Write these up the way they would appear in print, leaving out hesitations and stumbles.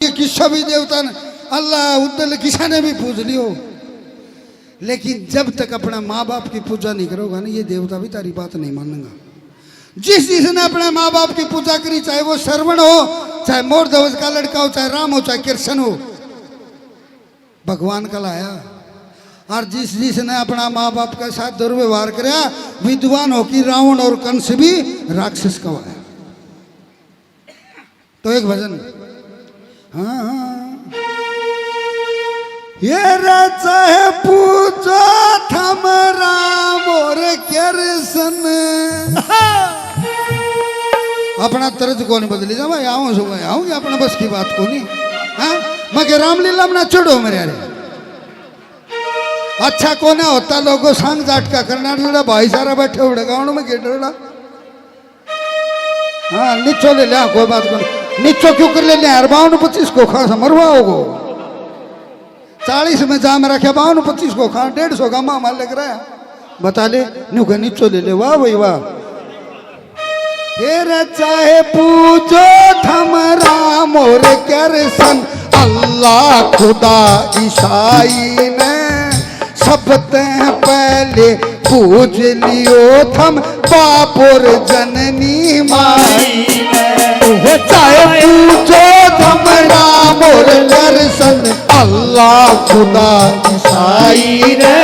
ये किस्सा भी देवता ने अल्लाह उद्दल किसा ने भी पूछ लियो, लेकिन जब तक अपना माँ बाप की पूजा नहीं करोगा ना, ये देवता भी तारी बात नहीं मानेगा। जिसने अपने माँ बाप की पूजा करी, चाहे वो श्रवण हो, चाहे मोर ध्वज का लड़का हो, चाहे राम हो, चाहे कृष्ण हो, भगवान का लाया। और जिसने अपना माँ बाप के साथ दुर्व्यवहार कराया, विद्वान हो कि रावण और कंस भी राक्षस कहवाया। तो एक भजन, हाँ ये चाहे पूजा थम राम और कृष्ण, अपना तर्ज कौन बदली जा भाई, आऊँ सुबह आऊँगी, अपना बस की बात को नहीं। हाँ मगर रामलीला में ना छोड़ो मेरे यार, अच्छा कोने होता लोगों संग जाट का करना डरा भाईचारा बैठे उड़े गाँव में गेट डरा। हाँ नीचो ले लिया, कोई बात को नीचो क्यों कर ले लिया यार, 52-25 को खा मरवाओगो, 40 में जाम रखे 52-25 को खा, 150 का मामा लग रहा है, बता ले न्यू का नीचो ले ले। वाह भाई वाह। फिर चाहे पूजो थम राम और कृष्ण, अल्लाह खुदा ईसाई ने सबते पहले पूज लियो थम बाप और जननी माई ने। चाहे पूजो थम राम और कृष्ण, अल्लाह खुदा ईसाई ने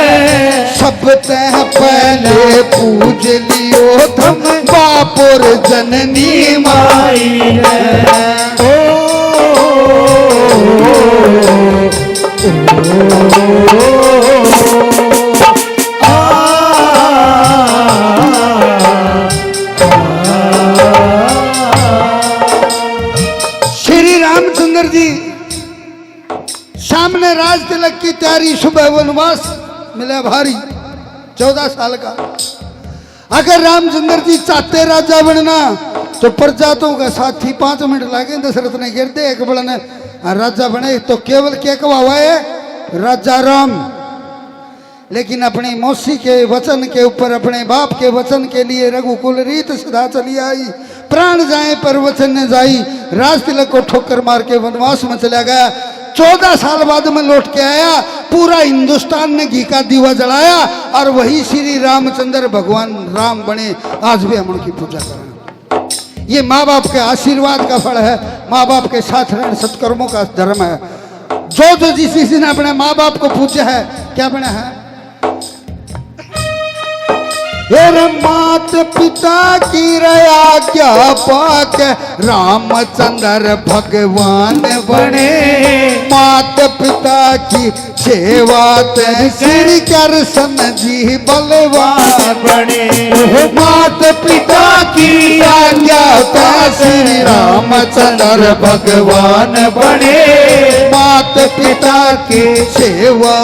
सबते पहले पूज लियो थम बाप और जननी माई ने। श्री रामचंद्र जी सामने राज तिलक की तैयारी, सुबह वनवास मिला भारी 14 साल का। अगर रामचंद्र जी चाहते राजा बनना तो प्रजातों का साथी 5 मिनट लागे, दशरथ ने गिर दे एक बड़ा ने राजा बने तो केवल क्या कहा है राजा राम। लेकिन अपनी मौसी के वचन के ऊपर, अपने बाप के वचन के लिए रघुकुल रीत सदा चली आई, प्राण जाए पर वचन न जाई। राज तिलक को ठोकर मार के वनवास में चला गया। 14 साल बाद में लौट के आया, पूरा हिंदुस्तान ने घी का दीवा जलाया और वही श्री रामचंद्र भगवान राम बने। आज भी हम उनकी पूजा करें, ये माँ बाप के आशीर्वाद का फल है, माँ बाप के साथ रहने सत्कर्मों का धर्म है। जो जिस ने अपने माँ बाप को पूछा है क्या बना है, मात पिता की आज्ञा पाक रामचंद्र भगवान बने। मात पिता की सेवा श्री कृष्ण जी बलवान बने। मात पिता की आज्ञा श्री रामचंद्र भगवान बने। मात पिता की सेवा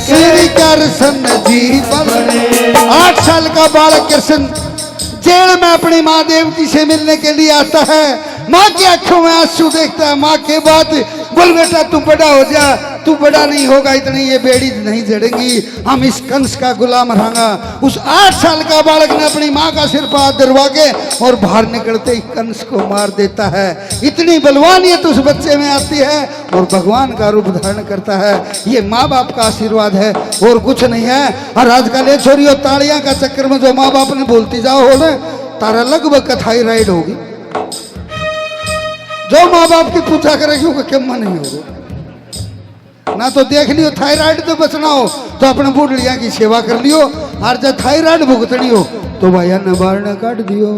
श्री कृष्ण जी बने। 8 साल का बालक कृष्ण जेल में अपनी माँ देवकी से मिलने के लिए आता है। माँ की आंखों में आंसू देखता है। माँ के बाद बोल बेटा तू बड़ा हो जा, तू बड़ा नहीं होगा इतनी ये बेड़ी नहीं जड़ेंगी, हम इस कंस का गुलाम रहेंगा। उस 8 साल का बालक ने अपनी माँ का सिर पर हाथ धरवा के और बाहर निकलते ही कंस को मार देता है। इतनी बलवानियत उस बच्चे में आती है और भगवान का रूप धारण करता है। ये माँ बाप का आशीर्वाद है और कुछ नहीं है। और आजकल ये छोरियों ताड़ियां का चक्कर में जो माँ बाप ने बोलती जाओ हो ना, तारा लगभग थायराइड होगी। जो माँ बाप की पूजा करेगी उसका कम नहीं होगा ना। तो देख लियो थायराइड तो बचना हो तो अपने बूढ़िया की सेवा कर लियो, और जब थायराइड भुगतनी हो तो भैया नबारने काट दियो।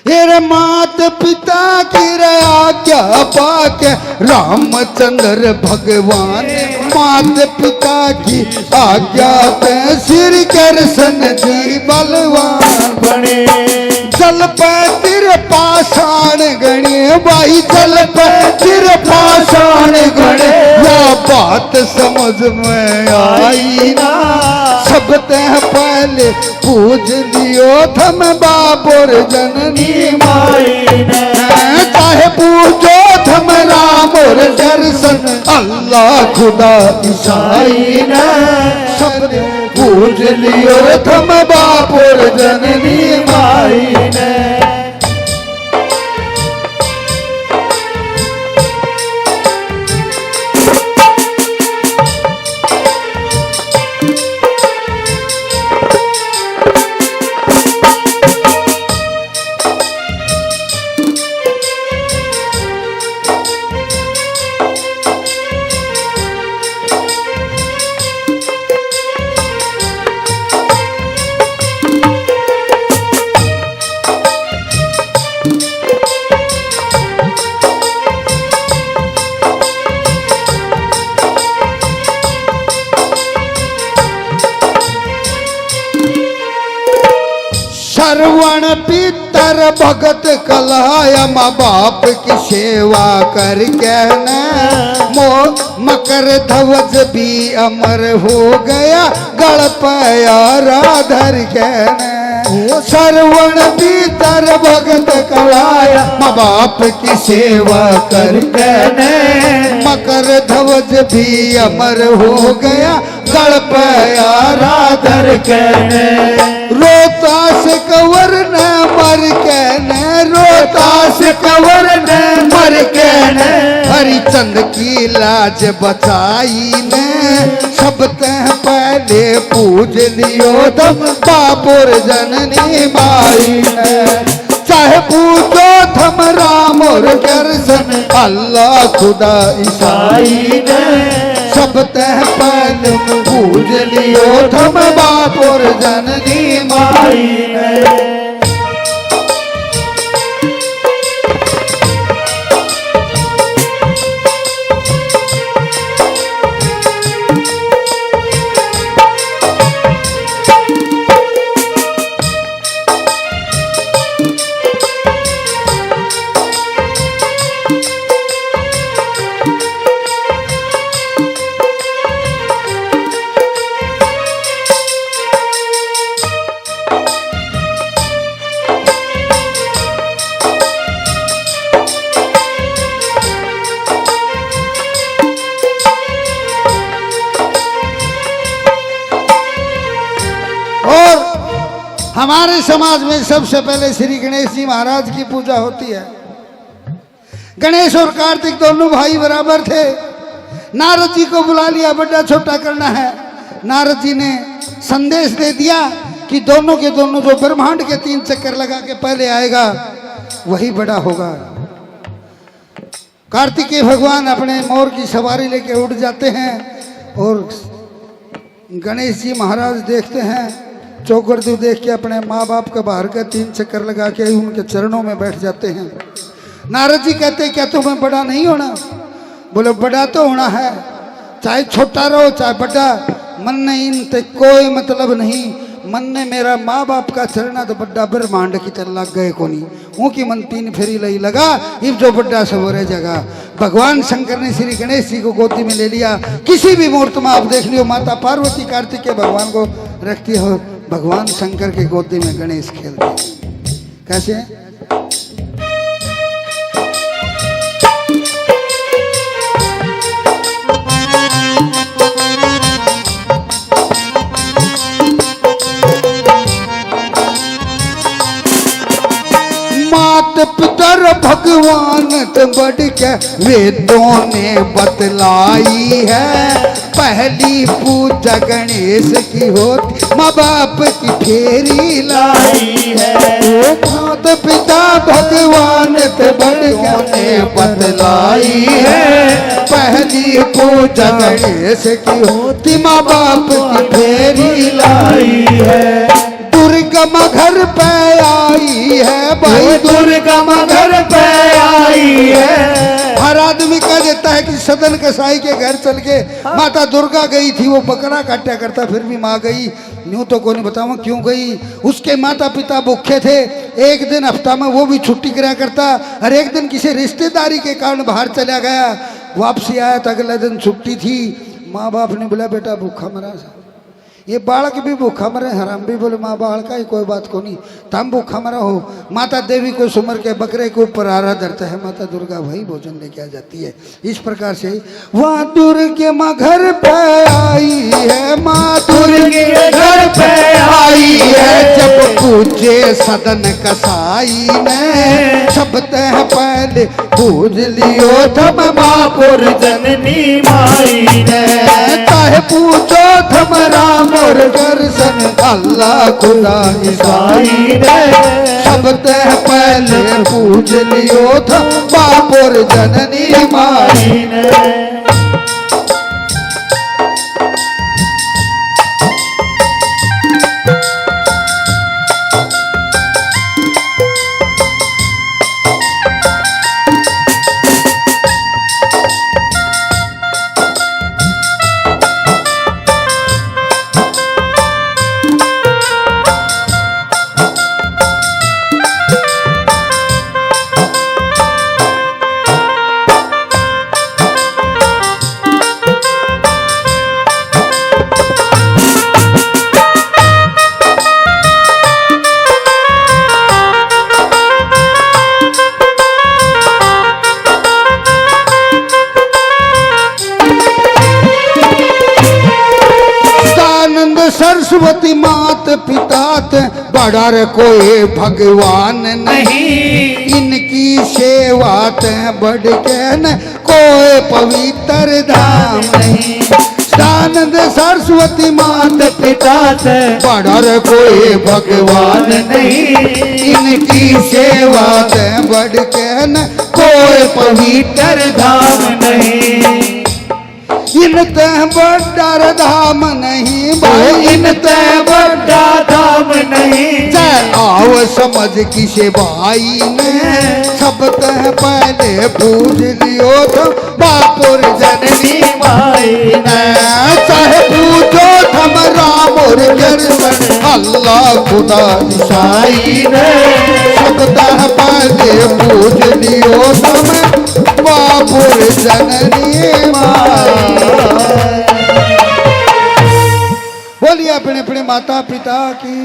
हेरे मात पिता की आज्ञा पाक रामचंद्र भगवान। मात पिता की आज्ञा पे श्री कृष्ण जी बलवान बने। चल पे तिर पाषाण गणे भाई, चल पे तिर पाषाण गणे, या बात समझ में आई ना। सबते पहले पूज लियो थम बाप और जननी माई ने। चाहे पूजो थम राम और कृष्ण, अल्लाह खुदा ईसाई ने सबने पूज लियो थम बाप और जननी माई ने। सर्वण पितर भगत कलाय माँ बाप की सेवा करके न मकर ध्वज भी अमर हो गया गड़ पाया राधर के न सर्वण पितर भगत कलाय माँ बाप की सेवा करके न मकर ध्वज भी अमर हो गया गड़ पाया राधर के रोता से कवर न मर के न रोता से कवर न मर के न हरिचंद की लाज बचाई ने सब तह पहले पूज लियो तब बापुर जननी माई ने चाहे पूजो थम राम और दर्शन अल्लाह खुदा ईसाई ने सब तह पहले पूज लियो थम बापुर जननी माई ने हमारे समाज में सबसे पहले श्री गणेश जी महाराज की पूजा होती है। गणेश और कार्तिक दोनों भाई बराबर थे। नारद जी को बुला लिया, बड़ा छोटा करना है। नारद जी ने संदेश दे दिया कि दोनों के दोनों जो ब्रह्मांड के 3 चक्कर लगा के पहले आएगा वही बड़ा होगा। कार्तिकेय भगवान अपने मोर की सवारी लेके उड़ जाते हैं और गणेश जी महाराज देखते हैं, चौकड़दू देख के अपने माँ बाप का बाहर का 3 चक्कर लगा के उनके चरणों में बैठ जाते हैं। नारद जी कहते क्या तुम्हें बड़ा नहीं होना? बोले बड़ा तो होना है, चाहे छोटा रहो चाहे बड़ा, मन ने इनसे कोई मतलब नहीं। मन ने मेरा माँ बाप का चरणा तो बड़ा ब्रह्मांड की चल लग गए को नहीं, ऊँकी मन 3 फेरी लई लगा, इब जो बड़ा सब रह जगह। भगवान शंकर ने श्री गणेश जी को गोदी में ले लिया। किसी भी मुहूर्त में आप देख लियो माता पार्वती कार्तिक के भगवान को रखती हो, भगवान शंकर के गोदी में गणेश खेलते हैं। कैसे? मात पितर भगवान तो बढ़ के वेदों ने बतलाई है। पहली पूजा गणेश की होती माँ बाप की फेरी लाई है। मात पिता भगवान तो बढ़ के बतलाई है। पहली पूजा गणेश की होती माँ बाप की फेरी लाई है। दुर्गम घर पे आई है भाई, दुर्गम घर पे आई है। हर आदमी कह देता है कि सदन कसाई के घर चल के माता दुर्गा गई थी, वो बकरा काटा करता फिर भी माँ गई। यूँ तो कोई नहीं बताऊँ क्यों गई। उसके माता पिता भूखे थे, एक दिन हफ्ता में वो भी छुट्टी करा करता, और एक दिन किसी रिश्तेदारी के कारण बाहर चला गया, वापसी आया तो अगले दिन छुट्टी थी। माँ बाप ने बोला बेटा भूखा मरा, ये बालक भी भूखा मरे, हराम भी बोले माँ बाल का ही कोई बात को नहीं, तम भूखा मरा हो। माता देवी को सुमर के बकरे के ऊपर आरा धरता है, माता दुर्गा वही भोजन लेके आ जाती है। इस प्रकार से वहाँ दुर्गे माँ घर पे आई है, माँ दुर्गे घर पे आई है। जब पूजे सदन कसाई ने सब तह पहले पूज लियो थम बापुर जननी माई ने। चाहे पूछो थम राम और दर्शन अल्लाह खुदा ईसाई ने। सब तह पहले पूज लियो थम बापुर जननी माई ने। सरस्वती मात पिता ते बड़ा रे कोई भगवान नहीं, इनकी सेवा ते बढ़ के न कोई पवित्र धाम नहीं। दानंद सरस्वती मात पिता से बड़ा रे कोई भगवान नहीं, इनकी सेवा से बढ़ के न कोई पवित्र धाम नहीं। इन ते बड़ा धाम नहीं भाई, इन ते बड़ा धाम नहीं। चाहे आओ समझ किसे भाई ने सब ते पहले पूज लियो तो बापुर जननी माई ने। चाहे पूजो थम राम और कृष्ण अल्लाह खुदा ईसाई ने, सब ते पहले पूज लियो तुम बापुर जननी माई। बोलिए अपने अपने माता पिता की।